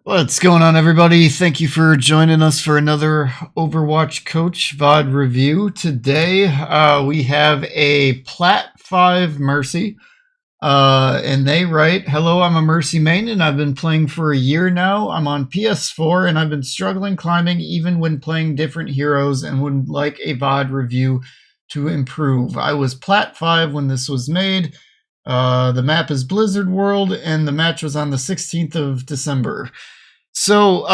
What's going on, everybody? Thank you for joining us for another Overwatch Coach VOD review. Today, we have a Plat 5 Mercy, and they write, "Hello, I'm a Mercy main, and I've been playing for a year now. I'm on PS4, and I've been struggling climbing even when playing different heroes and would like a VOD review to improve. I was Plat 5 when this was made. The map is Blizzard World, and the match was on the 16th of December. So,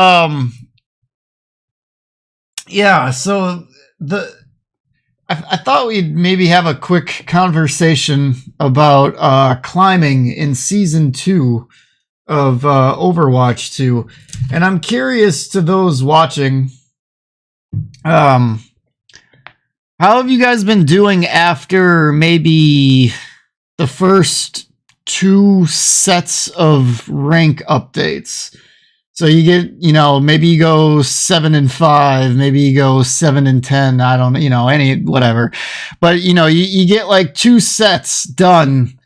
yeah, so I thought we'd maybe have a quick conversation about climbing in Season 2 of Overwatch 2. And I'm curious to those watching, how have you guys been doing after maybe the first 2 sets of rank updates? So you get, maybe you go 7 and 5, maybe you go 7 and 10. I don't, whatever. But, you get like 2 sets done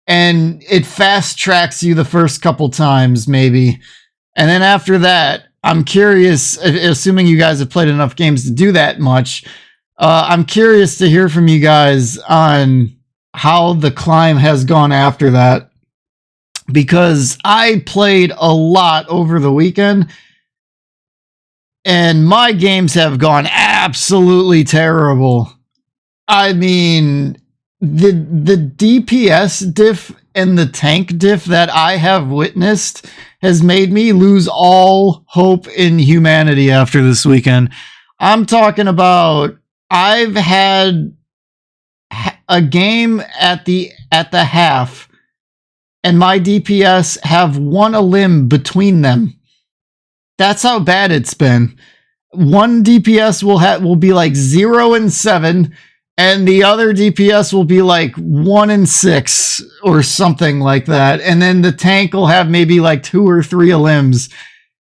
and it fast tracks you the first couple times, maybe. And then after that, I'm curious, assuming you guys have played enough games to do that much, I'm curious to hear from you guys on how the climb has gone after that. Because I played a lot over the weekend, and my games have gone absolutely terrible. I mean, the DPS diff and the tank diff that I have witnessed has made me lose all hope in humanity after this weekend. I'm talking about, I've had a game at the half, and my DPS have 1 limb between them. That's how bad it's been. One DPS will be like 0 and 7, and the other DPS will be like 1 and 6 or something like that. And then the tank will have maybe like 2 or 3 limbs.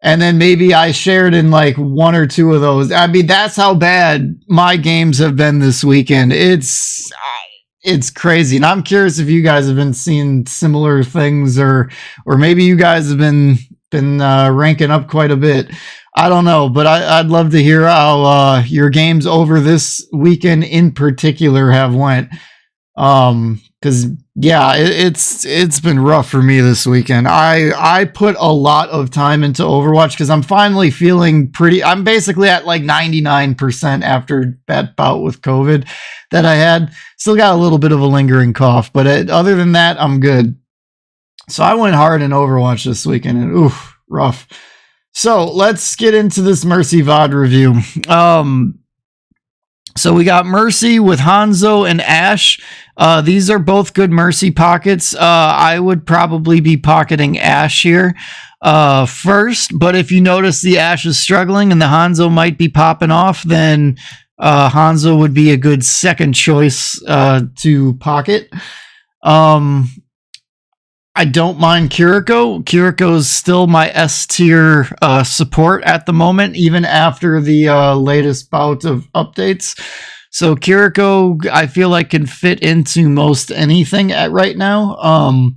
And then maybe I shared in like 1 or 2 of those. I mean, that's how bad my games have been this weekend. It's crazy, and I'm curious if you guys have been seeing similar things, or maybe you guys have been ranking up quite a bit. I don't know, but I'd love to hear how your games over this weekend in particular have went. Because yeah, it's been rough for me this weekend. I put a lot of time into Overwatch because I'm finally feeling pretty. I'm basically at like 99% after that bout with COVID that I had. Still got a little bit of a lingering cough, but other than that, I'm good. So I went hard in Overwatch this weekend, and oof, rough. So let's get into this Mercy VOD review. So we got Mercy with Hanzo and Ashe. These are both good Mercy pockets. I would probably be pocketing Ashe here first, but if you notice the Ashe is struggling and the Hanzo might be popping off, then Hanzo would be a good second choice to pocket. I don't mind Kiriko. Kiriko's still my S tier support at the moment, even after the latest bout of updates. So Kiriko, I feel like, can fit into most anything right now.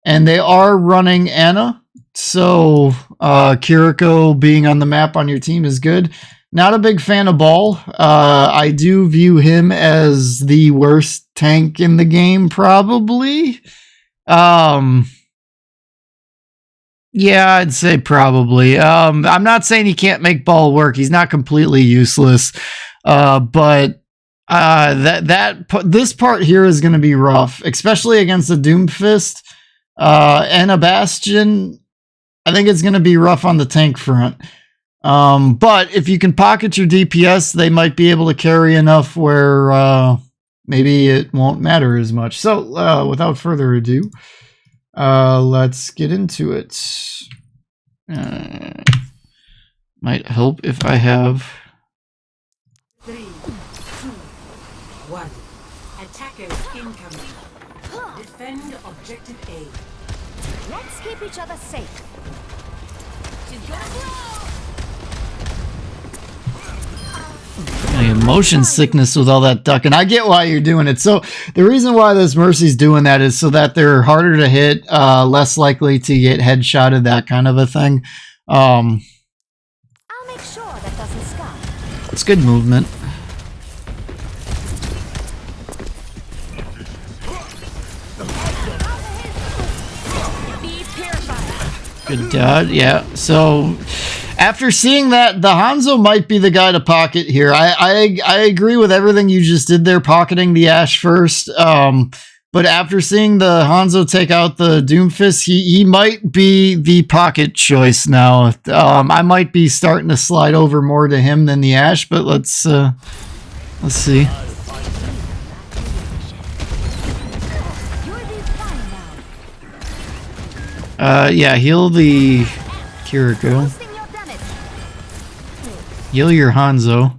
And they are running Ana, so Kiriko being on the map on your team is good. Not a big fan of Ball. I do view him as the worst tank in the game, probably. Yeah, I'd say probably. I'm not saying he can't make Ball work. He's not completely useless. But this part here is going to be rough, especially against a Doomfist and a Bastion. I think it's going to be rough on the tank front. But if you can pocket your DPS, they might be able to carry enough where maybe it won't matter as much. So without further ado, let's get into it. Might help if I have 3, 2, 1. Attackers incoming. Defend objective A. Let's keep each other safe. She's gonna blow. I have motion sickness with all that ducking. I get why you're doing it. So the reason why this Mercy's doing that is so that they're harder to hit, less likely to get headshotted, that kind of a thing. I'll make sure that doesn't scar. It's good movement. Be purified. Good dodge, yeah. So after seeing that, the Hanzo might be the guy to pocket here. I agree with everything you just did there, pocketing the Ashe first. But after seeing the Hanzo take out the Doomfist, he might be the pocket choice now. I might be starting to slide over more to him than the Ashe, but let's see. Yeah, heal the Kiriko. Boosting your damage. Heal your Hanzo.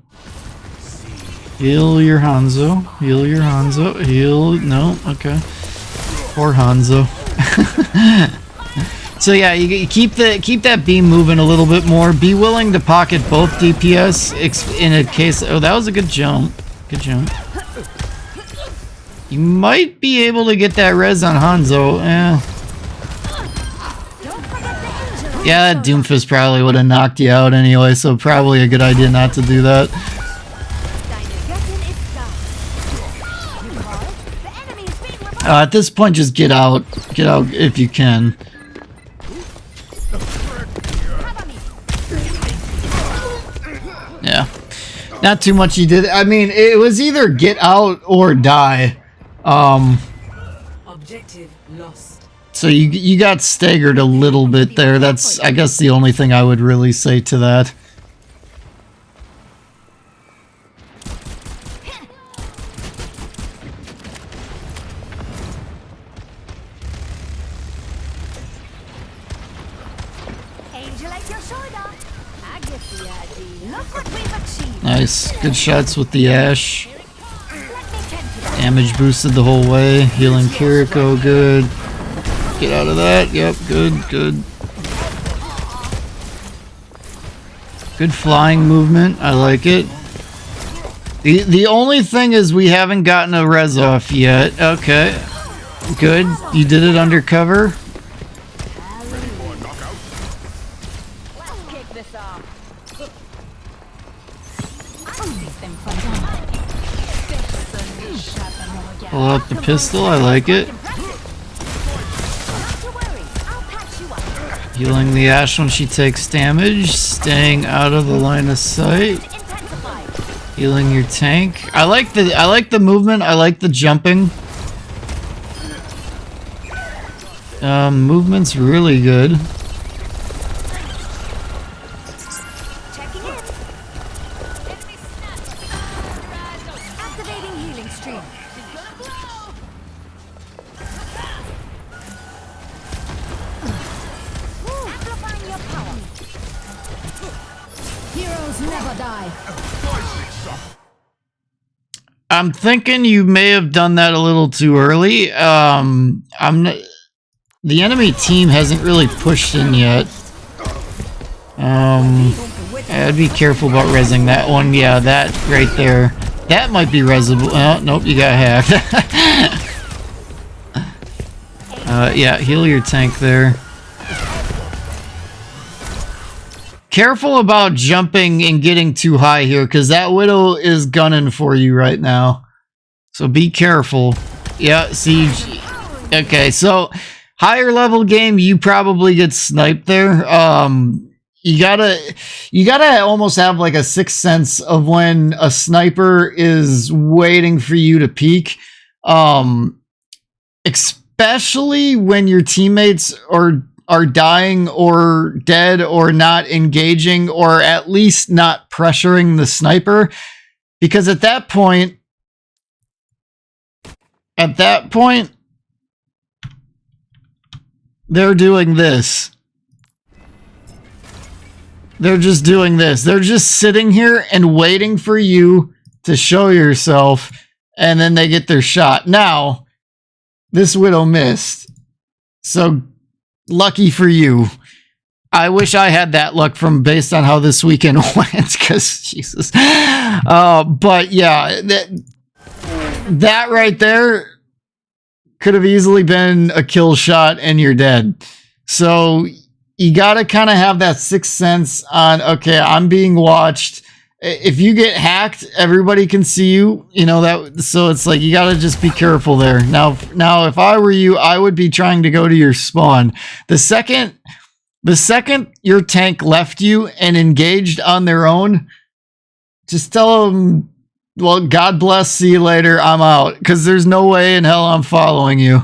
Heal your Hanzo. Heal your Hanzo. Heal. No. Okay. Poor Hanzo. So yeah, you keep that beam moving a little bit more. Be willing to pocket both DPS in a case. Oh, that was a good jump. Good jump. You might be able to get that res on Hanzo. Yeah, that Doomfist probably would have knocked you out anyway, so probably a good idea not to do that. At this point, just get out. Get out if you can. Yeah. Not too much he did. I mean, it was either get out or die. Objective lost. So you got staggered a little bit there. That's, I guess, the only thing I would really say to that. Nice. Good shots with the Ashe. Damage boosted the whole way. Healing Kiriko, good. Get out of that. Yep, good, good. Good flying movement. I like it. The only thing is we haven't gotten a res off yet. Okay. Good. You did it undercover. Pull out the pistol, I like it. Healing the Ashe when she takes damage, staying out of the line of sight. Healing your tank. I like the movement, I like the jumping. Movement's really good. I'm thinking you may have done that a little too early. The enemy team hasn't really pushed in yet. I'd be careful about rezzing that one. Yeah, that right there. That might be rezzable. Oh, nope, you got hacked. Yeah, heal your tank there. Careful about jumping and getting too high here, because that Widow is gunning for you right now. So be careful. Yeah, Siege. Okay, so higher level game, you probably get sniped there. You gotta almost have like a sixth sense of when a sniper is waiting for you to peek. Especially when your teammates are dying or dead or not engaging or at least not pressuring the sniper, because at that point they're doing this. They're just doing this. They're just sitting here and waiting for you to show yourself, and then they get their shot. Now, this Widow missed. So lucky for you. I wish I had that luck from based on how this weekend went, because Jesus. But yeah, that right there could have easily been a kill shot and you're dead. So you gotta kind of have that sixth sense on, okay, I'm being watched. If you get hacked, everybody can see you, you know that. So it's like, you gotta just be careful there. Now, if I were you, I would be trying to go to your spawn. The second your tank left you and engaged on their own, just tell them, well, God bless, see you later, I'm out. Because there's no way in hell I'm following you.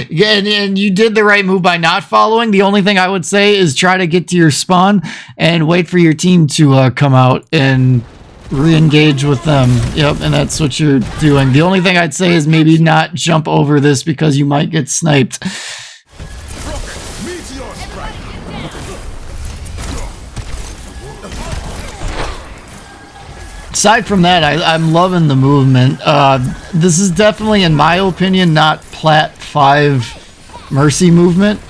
And you did the right move by not following. The only thing I would say is try to get to your spawn and wait for your team to come out and re-engage with them. Yep, and that's what you're doing. The only thing I'd say is maybe not jump over this because you might get sniped. Aside from that, I'm loving the movement. This is definitely, in my opinion, not Plat 5 Mercy movement.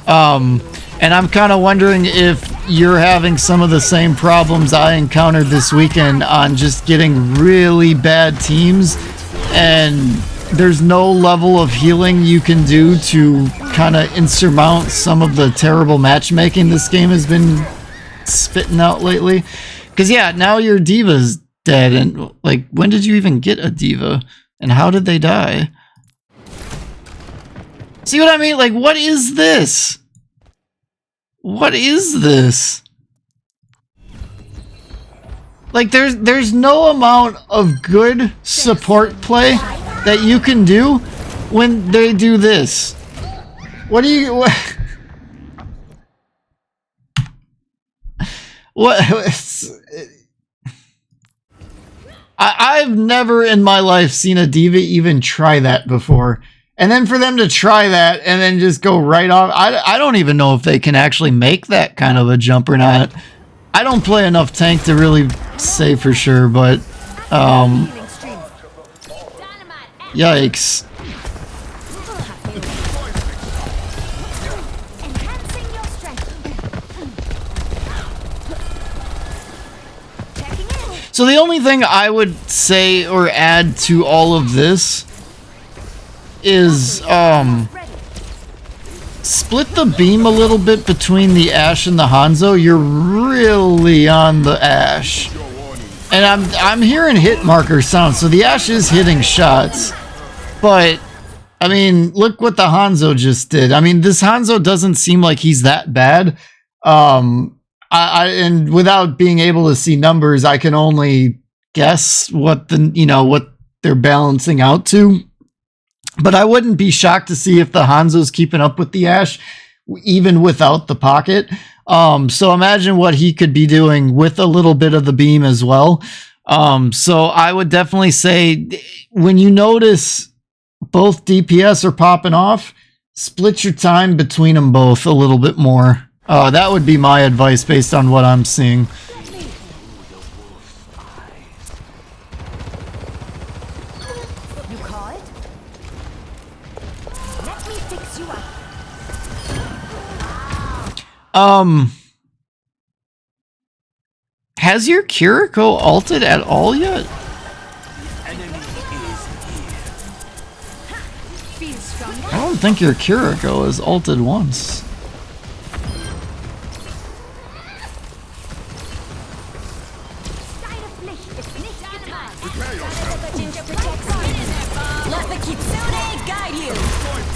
And I'm kind of wondering if you're having some of the same problems I encountered this weekend on just getting really bad teams, and there's no level of healing you can do to kind of insurmount some of the terrible matchmaking this game has been spitting out lately. Because, yeah, now your Diva's dead, and like, when did you even get a Diva, and how did they die? See what I mean? Like, what is this? What is this? Like, there's no amount of good support play that you can do when they do this. What do you... I've never in my life seen a Diva even try that before. And then for them to try that and then just go right off, I don't even know if they can actually make that kind of a jump or not. I don't play enough tank to really say for sure, but yikes. So the only thing I would say or add to all of this is split the beam a little bit between the Ashe and the Hanzo. You're really on the Ashe. And I'm hearing hit marker sound, so the Ashe is hitting shots. But I mean, look what the Hanzo just did. I mean, this Hanzo doesn't seem like he's that bad. And without being able to see numbers, I can only guess what what they're balancing out to. But I wouldn't be shocked to see if the Hanzo's keeping up with the Ashe, even without the pocket. So imagine what he could be doing with a little bit of the beam as well. So I would definitely say, when you notice both DPS are popping off, split your time between them both a little bit more. That would be my advice based on what I'm seeing. You call it? Let me fix you up. Has your Kiriko ulted at all yet? I don't think your Kiriko has ulted once.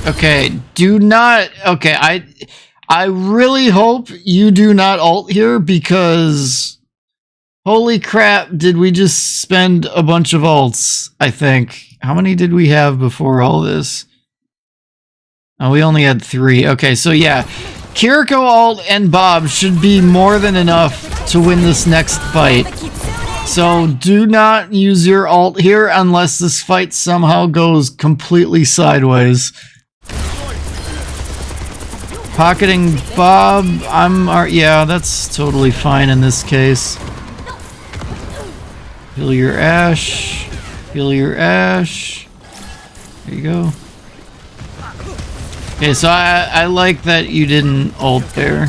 Okay, do not... Okay, I really hope you do not ult here, because... Holy crap, did we just spend a bunch of ults, I think. How many did we have before all this? Oh, we only had 3. Okay, so yeah. Kiriko ult and Bob should be more than enough to win this next fight. So do not use your ult here unless this fight somehow goes completely sideways. Pocketing Bob, yeah, that's totally fine in this case. Heal your Ashe. Heal your Ashe. There you go. Okay, so I like that you didn't ult there.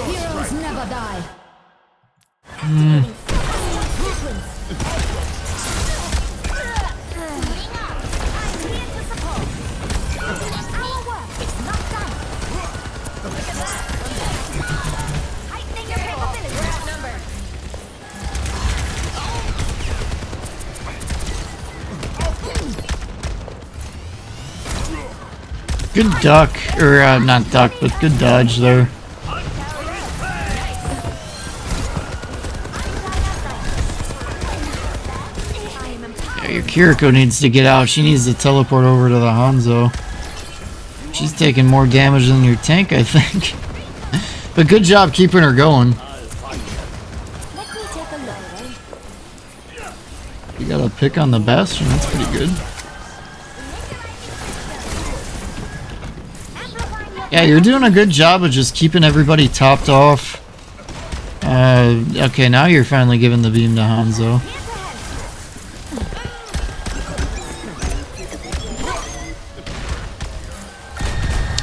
Heroes never die. Good duck, or not duck, but good dodge there. Yeah, your Kiriko needs to get out. She needs to teleport over to the Hanzo. She's taking more damage than your tank, I think. But good job keeping her going. You got a pick on the Bastion, that's pretty good. Yeah, you're doing a good job of just keeping everybody topped off. Okay, now you're finally giving the beam to Hanzo.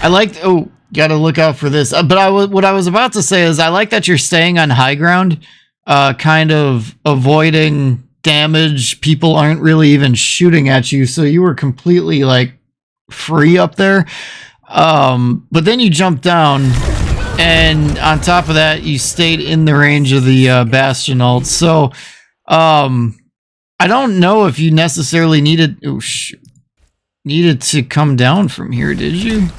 I like, oh, gotta look out for this. But what I was about to say is I like that you're staying on high ground, kind of avoiding damage. People aren't really even shooting at you, so you were completely like free up there. But then you jumped down, and on top of that, you stayed in the range of the Bastion ult. So, I don't know if you necessarily needed to come down from here, did you?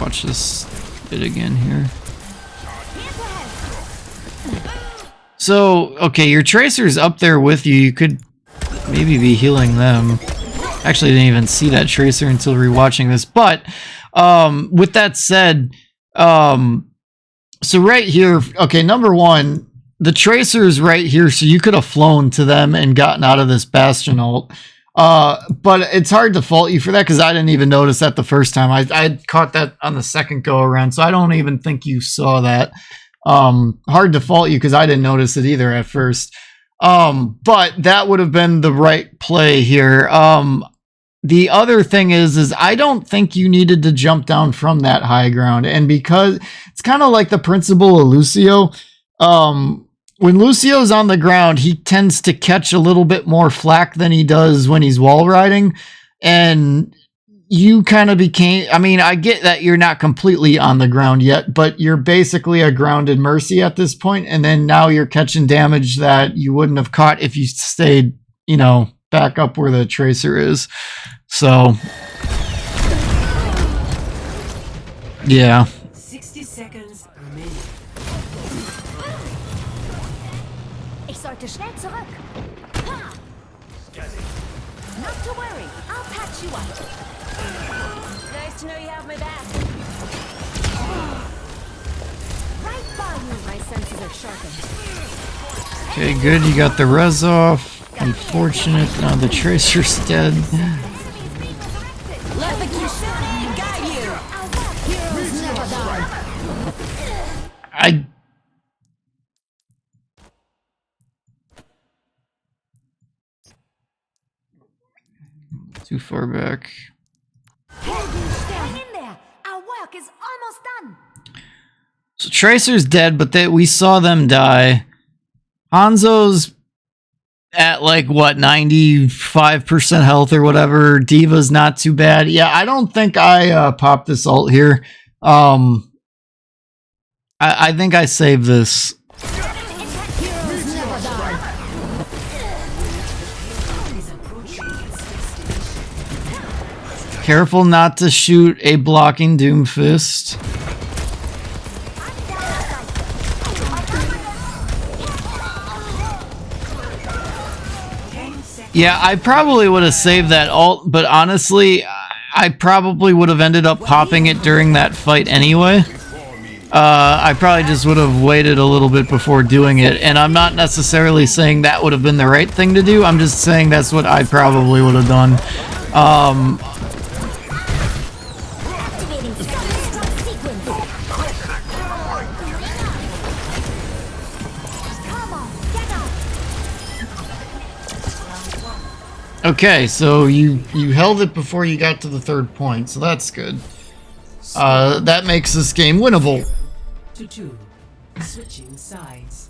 Watch this bit again here. So, okay, your Tracer's up there with you. You could maybe be healing them. Actually, I didn't even see that Tracer until rewatching this. But, with that said, so right here, okay, number one, the Tracer's right here, so you could have flown to them and gotten out of this Bastion ult. But it's hard to fault you for that because I didn't even notice that the first time. I caught that on the second go around, so I don't even think you saw that. Hard to fault you because I didn't notice it either at first. But that would have been the right play here. The other thing is I don't think you needed to jump down from that high ground. And because it's kind of like the principle of Lucio, when Lucio's on the ground, he tends to catch a little bit more flack than he does when he's wall riding. And you kind of became, I mean, I get that you're not completely on the ground yet, but you're basically a grounded Mercy at this point, and then now you're catching damage that you wouldn't have caught if you stayed, you know, back up where the Tracer is. So, yeah. 60 seconds remaining. Ich sollte schnell zurück. Ha! Not to worry, I'll patch you up. Nice to know you have my back. Right by you. My senses are sharpened. Okay, good. You got the res off. Unfortunate. Now the Tracer's dead. Let the Kishin guide you. Heroes never die. Too far back. Hang in there. Our work is almost done. So Tracer's dead, but we saw them die. Hanzo's at like what, 95% health or whatever. Diva's not too bad. Yeah, I don't think I popped this ult here. I think I saved this. Heroes never die. Careful not to shoot a blocking Doomfist. Yeah, I probably would have saved that ult, but honestly, I probably would have ended up popping it during that fight anyway. I probably just would have waited a little bit before doing it, and I'm not necessarily saying that would have been the right thing to do. I'm just saying that's what I probably would have done. Activating self-destruct sequence. Come on, get up. Okay, so you held it before you got to the third point, so that's good. That makes this game winnable. To 2. Switching sides.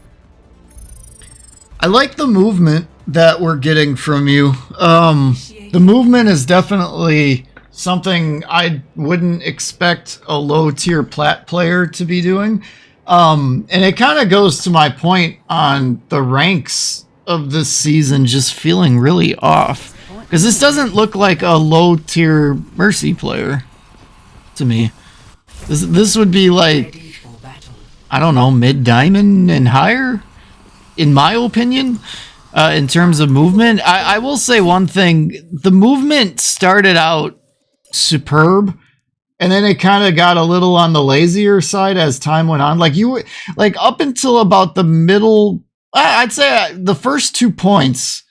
I like the movement that we're getting from you. The movement is definitely something I wouldn't expect a low tier plat player to be doing. And it kind of goes to my point on the ranks of this season just feeling really off. Because this doesn't look like a low-tier Mercy player to me. This would be like, Ready for battle. I don't know, mid-diamond and higher, in my opinion, in terms of movement. I will say one thing. The movement started out superb, and then it kind of got a little on the lazier side as time went on. Like, you were, like, up until about the middle, I'd say the first 2 points,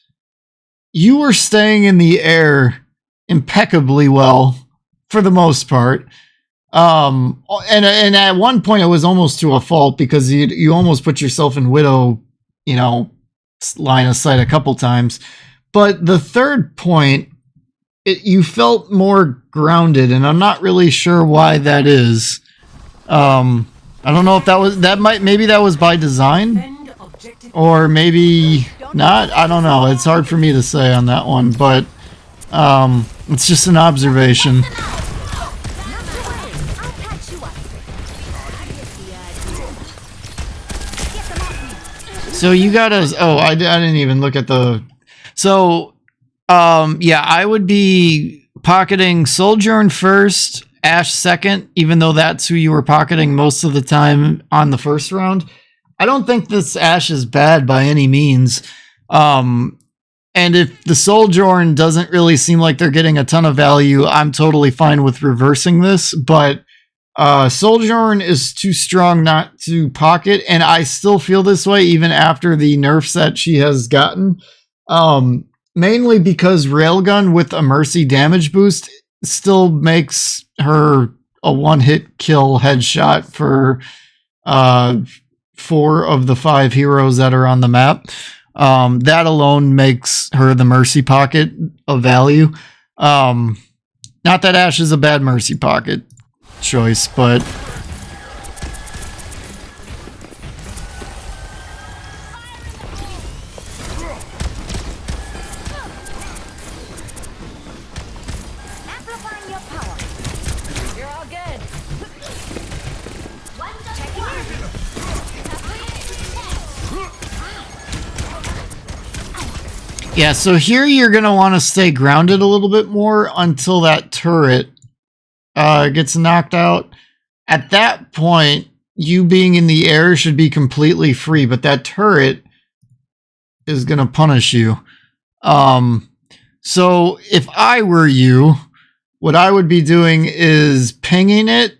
you were staying in the air impeccably well for the most part. And at one point it was almost to a fault because you almost put yourself in Widow, you know, line of sight a couple times. But the third point, you felt more grounded, and I'm not really sure why that is. I don't know if maybe that was by design. Defend objective. Or maybe not. I don't know. It's hard for me to say on that one, but it's just an observation. Not to worry. I'll patch you up. Get them off me. So you gotta. Oh, I didn't even look at the. So, yeah, I would be pocketing Sojourn first, Ashe second, even though that's who you were pocketing most of the time on the first round. I don't think this Ashe is bad by any means. And if the Sojourn doesn't really seem like they're getting a ton of value, I'm totally fine with reversing this. But Sojourn is too strong not to pocket, and I still feel this way even after the nerfs that she has gotten. Mainly because Railgun with a Mercy damage boost still makes her a one-hit kill headshot for 4 of the 5 heroes that are on the map. That alone makes her the Mercy pocket of value. Not that Ashe is a bad Mercy pocket choice, but Amplifying your power. You're all good. Checking in. yeah, so here you're going to want to stay grounded a little bit more until that turret gets knocked out. At that point, you being in the air should be completely free, but that turret is going to punish you. So if I were you, what I would be doing is pinging it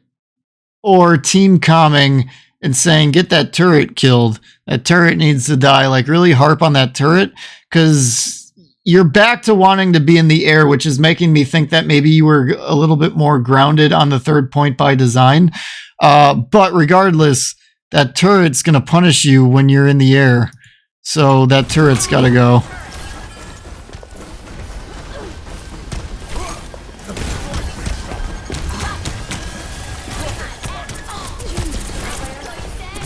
or team calming and saying, get that turret killed. That turret needs to die. Like, really harp on that turret, because you're back to wanting to be in the air, which is making me think that maybe you were a little bit more grounded on the third point by design. But regardless, that turret's going to punish you when you're in the air. So that turret's got to go.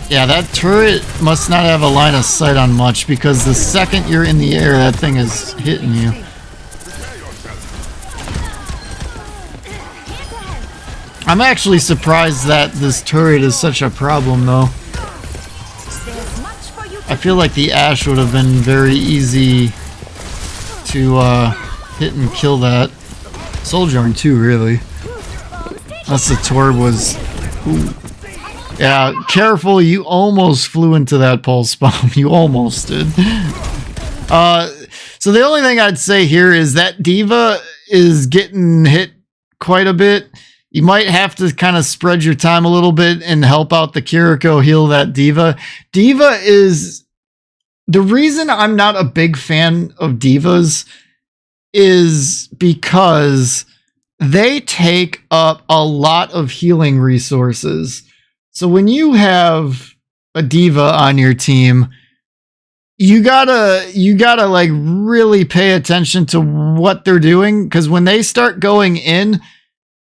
Yeah, that turret must not have a line of sight on much, because the second you're in the air, that thing is hitting you. I'm actually surprised that this turret is such a problem, though. There's much for you to I feel like the Ashe would have been very easy to hit and kill that. Sojourn too, really. Unless the Torb was... Ooh. Yeah, careful, you almost flew into that pulse bomb. You almost did. So the only thing I'd say here is that D.Va is getting hit quite a bit. You might have to kind of spread your time a little bit and help out the Kiriko heal that D.Va. D.Va is... The reason I'm not a big fan of D.Vas is because they take up a lot of healing resources. So when you have a D.Va on your team, you gotta like really pay attention to what they're doing, because when they start going in,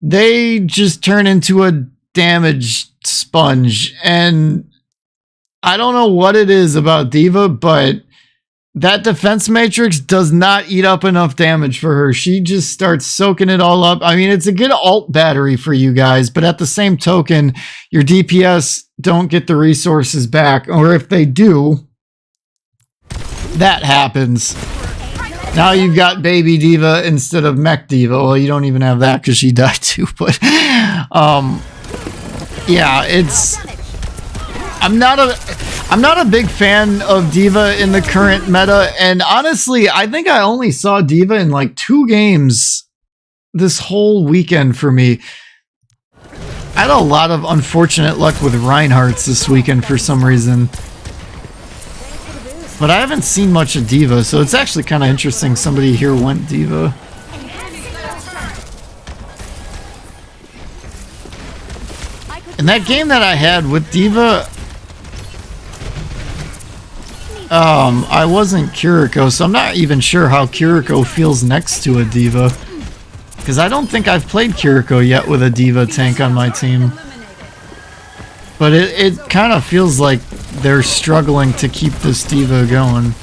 they just turn into a damage sponge. And I don't know what it is about D.Va, but that defense matrix does not eat up enough damage for her. She just starts soaking it all up. I mean, it's a good alt battery for you guys, but at the same token, your DPS don't get the resources back. Or if they do, that happens. Now you've got Baby Diva instead of Mech Diva. Well, you don't even have that because she died too. But yeah, it's. I'm not a big fan of Diva in the current meta, and honestly, I think I only saw Diva in like 2 games this whole weekend for me. I had a lot of unfortunate luck with Reinhardt's this weekend for some reason. But I haven't seen much of Diva, so it's actually kind of interesting somebody here went Diva. In that game that I had with Diva, I wasn't Kiriko, so I'm not even sure how Kiriko feels next to a Diva. Because I don't think I've played Kiriko yet with a Diva tank on my team. But it kind of feels like they're struggling to keep this Diva going.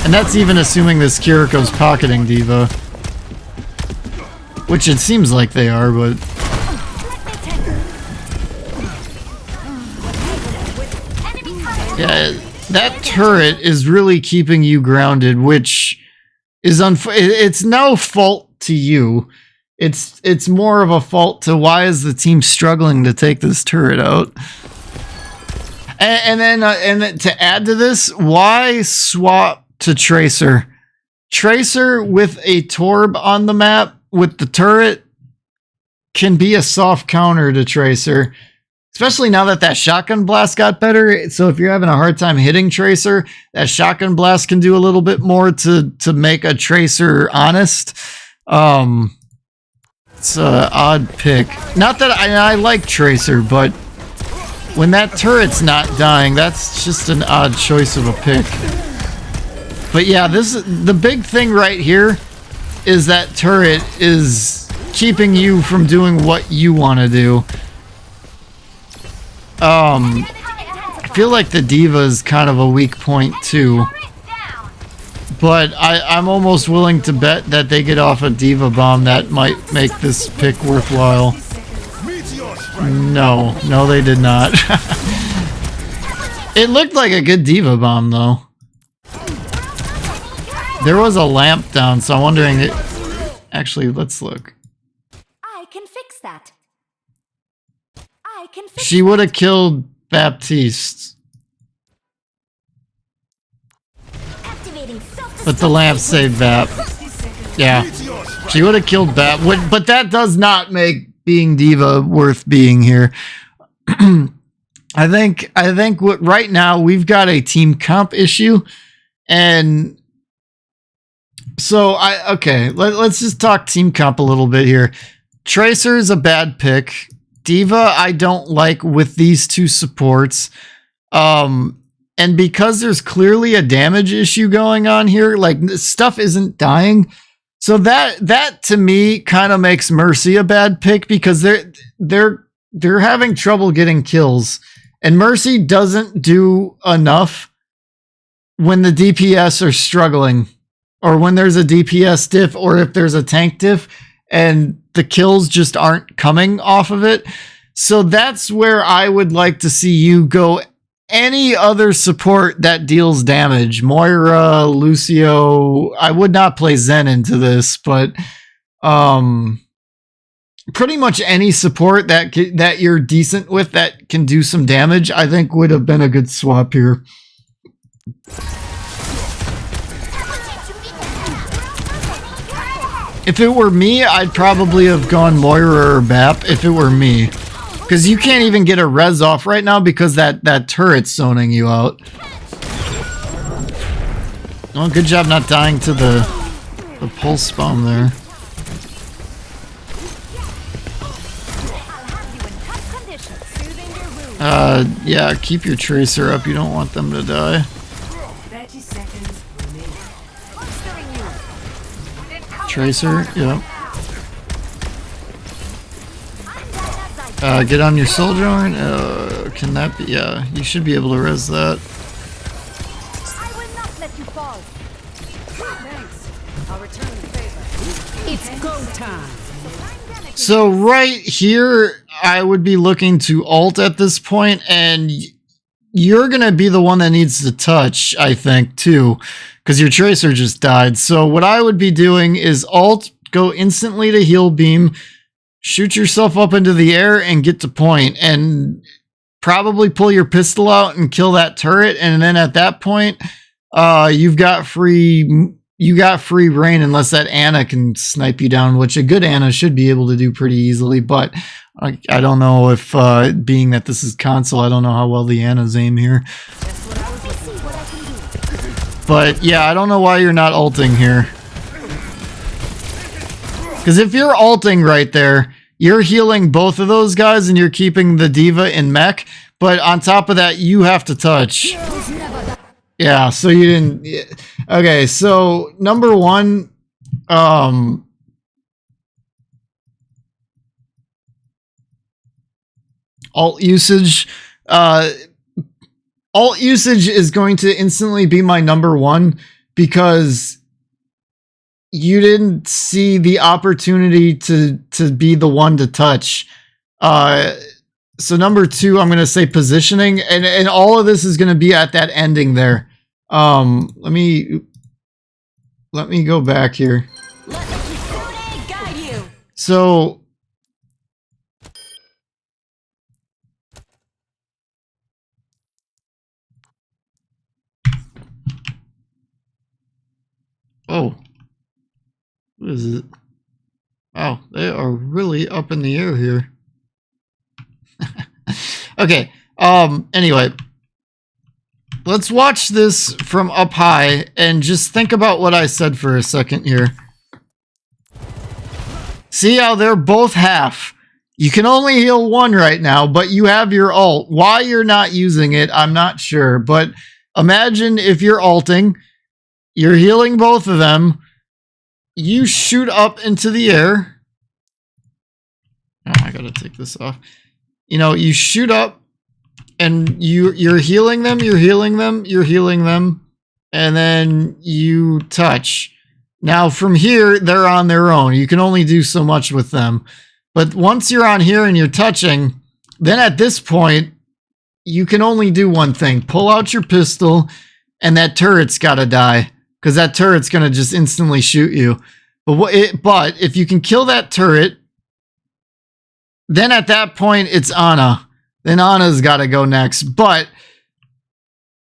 And that's even assuming this Kiriko's pocketing Diva. Which it seems like they are, but... yeah, that turret is really keeping you grounded, which is it's no fault to you. It's more of a fault to why is the team struggling to take this turret out. And then to add to this, why swap to Tracer? Tracer with a Torb on the map with the turret can be a soft counter to Tracer. Especially now that that shotgun blast got better. So if you're having a hard time hitting Tracer, that shotgun blast can do a little bit more to make a Tracer honest. It's an odd pick. Not that I like Tracer, but when that turret's not dying, that's just an odd choice of a pick. But yeah, the big thing right here is that turret is keeping you from doing what you want to do. I feel like the Diva is kind of a weak point too. But I'm almost willing to bet that they get off a Diva bomb that might make this pick worthwhile. No, they did not. It looked like a good Diva bomb though. There was a lamp down, so I'm wondering... Actually, let's look. I can fix that. She would have killed Baptiste. But the lamp saved Bap. Yeah. She would have killed Bap. But that does not make being Diva worth being here. I think right now we've got a team comp issue. And so let's just talk team comp a little bit here. Tracer is a bad pick. Diva I don't like with these two supports. And because there's clearly a damage issue going on here, like stuff isn't dying. So that to me kind of makes Mercy a bad pick because they're having trouble getting kills. And Mercy doesn't do enough when the DPS are struggling or when there's a DPS diff or if there's a tank diff and the kills just aren't coming off of it. So that's where I would like to see you go. Any other support that deals damage, Moira, Lucio, I would not play Zen into this, but pretty much any support that you're decent with that can do some damage, I think would have been a good swap here. If it were me, I'd probably have gone Moira or Bap if it were me. Because you can't even get a res off right now because that turret's zoning you out. Well, good job not dying to the pulse bomb there. Yeah, keep your Tracer up. You don't want them to die. 30 seconds remaining. Tracer, yeah. Get on your soldier arm. Can that be? Yeah, you should be able to res that. I will not let you fall. Thanks. I'll return the favor. It's go time. So right here, I would be looking to ult at this point, and you're going to be the one that needs to touch, I think, too, because your Tracer just died. So what I would be doing is alt, go instantly to heal beam, shoot yourself up into the air, and get to point, and probably pull your pistol out and kill that turret. And then at that point, you got free reign unless that Ana can snipe you down, which a good Ana should be able to do pretty easily. But I don't know if, being that this is console, I don't know how well the Ana's aim here. But yeah, I don't know why you're not ulting here. Because if you're ulting right there, you're healing both of those guys and you're keeping the Diva in mech. But on top of that, you have to touch. Yeah, so you didn't... Okay, so number one... alt usage. Alt usage is going to instantly be my number one because you didn't see the opportunity to be the one to touch. So number two, I'm going to say positioning, and all of this is going to be at that ending there. Let me go back here. So oh, what is it? Oh, they are really up in the air here. Okay. Anyway, let's watch this from up high and just think about what I said for a second here. See how they're both half. You can only heal one right now, but you have your ult. Why you're not using it, I'm not sure. But imagine if you're ulting, you're healing both of them, you shoot up into the air. Oh, I gotta take this off. You know, you shoot up and you're healing them, you're healing them, you're healing them, and then you touch. Now from here, they're on their own. You can only do so much with them. But once you're on here and you're touching, then at this point, you can only do one thing. Pull out your pistol, and that turret's gotta die. Because that turret's gonna just instantly shoot you. But if you can kill that turret, then at that point, it's Ana. Then Ana's gotta go next. But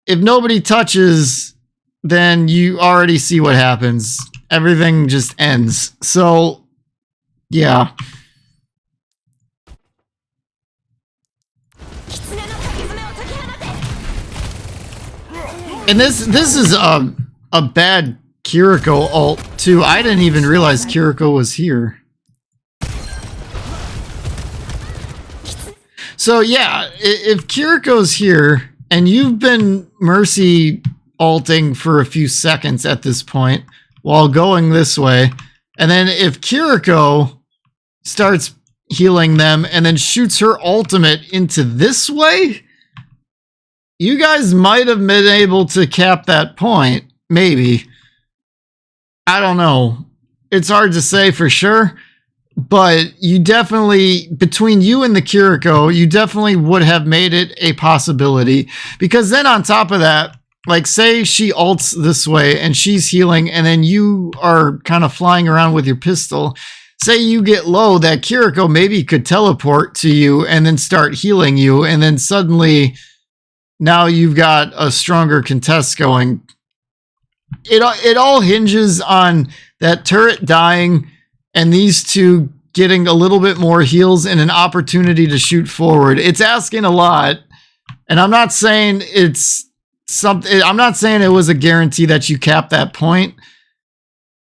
if nobody touches, then you already see what happens. Everything just ends. So, yeah. And this is a bad Kiriko ult too. I didn't even realize Kiriko was here. So yeah, if Kiriko's here and you've been Mercy ulting for a few seconds at this point while going this way, and then if Kiriko starts healing them and then shoots her ultimate into this way, you guys might have been able to cap that point. Maybe. I don't know. It's hard to say for sure. But you definitely, between you and the Kiriko, you definitely would have made it a possibility. Because then on top of that, like say she ults this way and she's healing and then you are kind of flying around with your pistol. Say you get low, that Kiriko maybe could teleport to you and then start healing you. And then suddenly now you've got a stronger contest going. It all hinges on that turret dying and these two getting a little bit more heals and an opportunity to shoot forward. It's asking a lot. And I'm not saying it's something, I'm not saying it was a guarantee that you cap that point,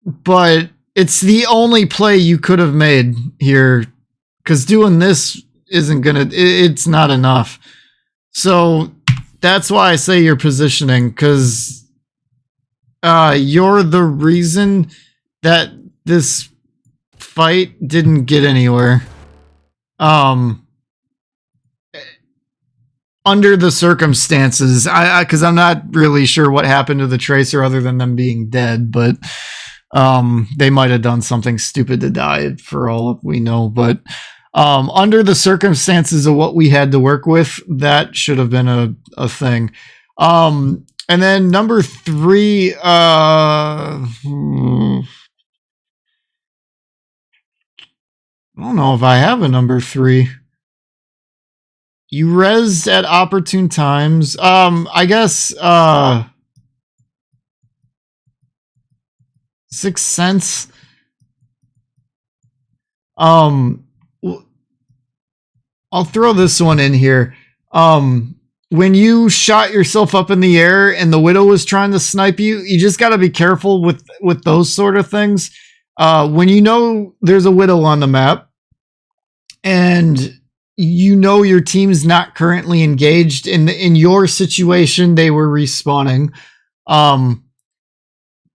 but it's the only play you could have made here, because doing this isn't gonna, it's not enough. So that's why I say you're positioning, because you're the reason that this fight didn't get anywhere. Under the circumstances, because I'm not really sure what happened to the Tracer other than them being dead, but they might have done something stupid to die for all we know. But Under the circumstances of what we had to work with, that should have been a thing. And then number 3, I don't know if I have a number 3. You rezzed at opportune times. I guess, Sixth Sense. I'll throw this one in here. When you shot yourself up in the air and the Widow was trying to snipe you, you just got to be careful with those sort of things. When you know there's a Widow on the map and you know your team's not currently engaged in your situation, they were respawning.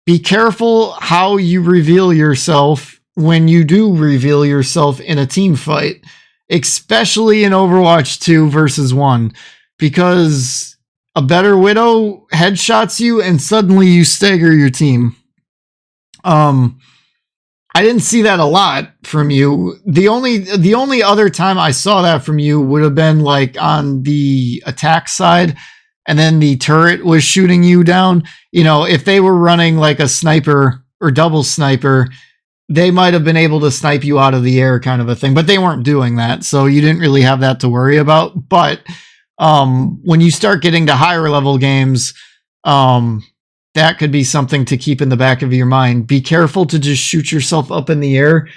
Be careful how you reveal yourself when you do reveal yourself in a team fight, especially in Overwatch 2 versus 1, because a better Widow headshots you and suddenly you stagger your team. I didn't see that a lot from you. The only other time I saw that from you would have been like on the attack side, and then the turret was shooting you down. You know, if they were running like a sniper or double sniper, they might have been able to snipe you out of the air kind of a thing, but they weren't doing that. So you didn't really have that to worry about. But when you start getting to higher level games, that could be something to keep in the back of your mind. Be careful to just shoot yourself up in the air,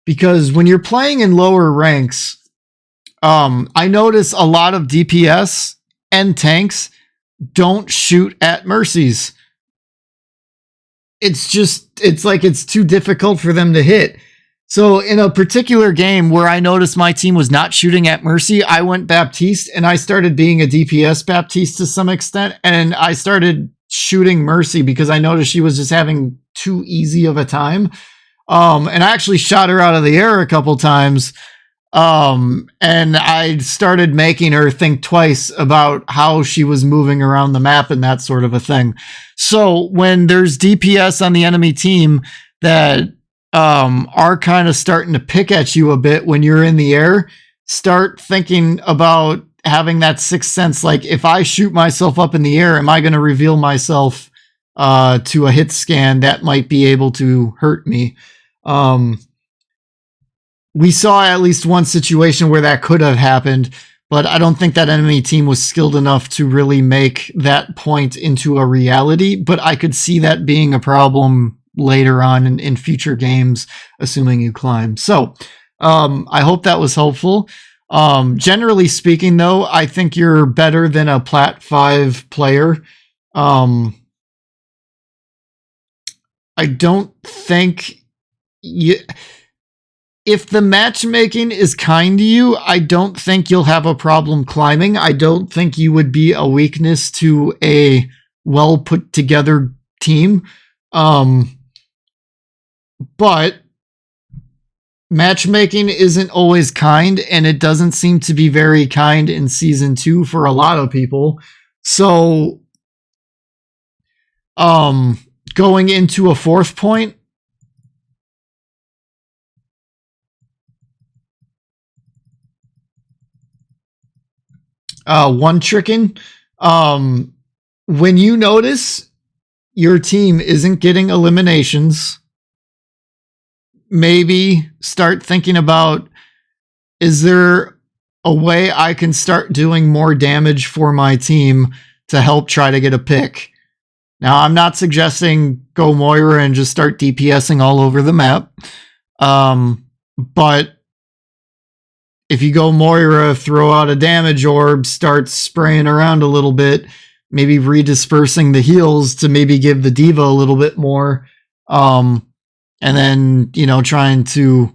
because when you're playing in lower ranks, I notice a lot of DPS and tanks don't shoot at mercies. It's like it's too difficult for them to hit. So in a particular game where I noticed my team was not shooting at mercy, I went Baptiste and I started being a DPS Baptiste to some extent, and I started shooting mercy because I noticed she was just having too easy of a time. And I actually shot her out of the air a couple times. And I started making her think twice about how she was moving around the map and that sort of a thing. So when there's DPS on the enemy team that are kind of starting to pick at you a bit when you're in the air, start thinking about having that sixth sense. Like, if I shoot myself up in the air, am I going to reveal myself to a hit scan that might be able to hurt me? We saw at least one situation where that could have happened, but I don't think that enemy team was skilled enough to really make that point into a reality. But I could see that being a problem later on in future games, assuming you climb. So I hope that was helpful. Generally speaking, though, I think you're better than a Plat 5 player. I don't think if the matchmaking is kind to you, I don't think you'll have a problem climbing. I don't think you would be a weakness to a well put together team. But matchmaking isn't always kind, and it doesn't seem to be very kind in season 2 for a lot of people. So, going into a fourth point, one tricking, when you notice your team isn't getting eliminations, maybe start thinking about, is there a way I can start doing more damage for my team to help try to get a pick? Now, I'm not suggesting go Moira and just start DPSing all over the map. But if you go Moira, throw out a damage orb, start spraying around a little bit, maybe redispersing the heals to maybe give the diva a little bit more. And then, trying to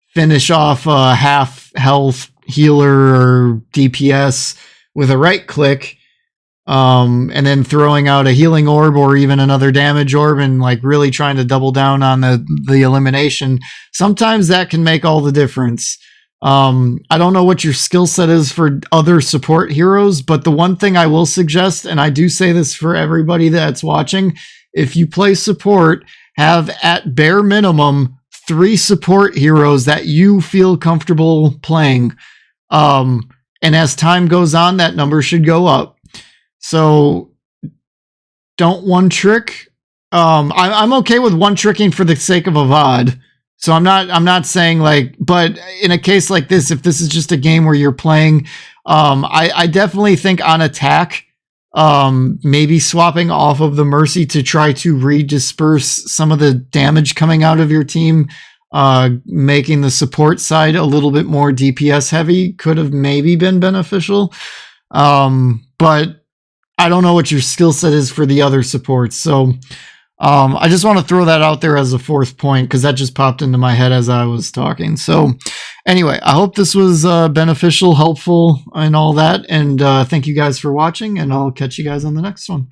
finish off a half health healer or DPS with a right click. And then throwing out a healing orb or even another damage orb and like really trying to double down on the elimination. Sometimes that can make all the difference. I don't know what your skill set is for other support heroes, but the one thing I will suggest, and I do say this for everybody that's watching, if you play support, have at bare minimum 3 support heroes that you feel comfortable playing. And as time goes on, that number should go up. So don't one trick. I'm okay with one tricking for the sake of a VOD. So I'm not saying like, but in a case like this, if this is just a game where you're playing, I definitely think on attack, maybe swapping off of the Mercy to try to redisperse some of the damage coming out of your team, making the support side a little bit more DPS heavy could have maybe been beneficial. But I don't know what your skill set is for the other supports. So I just want to throw that out there as a 4th point because that just popped into my head as I was talking. So anyway, I hope this was beneficial, helpful, and all that. And thank you guys for watching, and I'll catch you guys on the next one.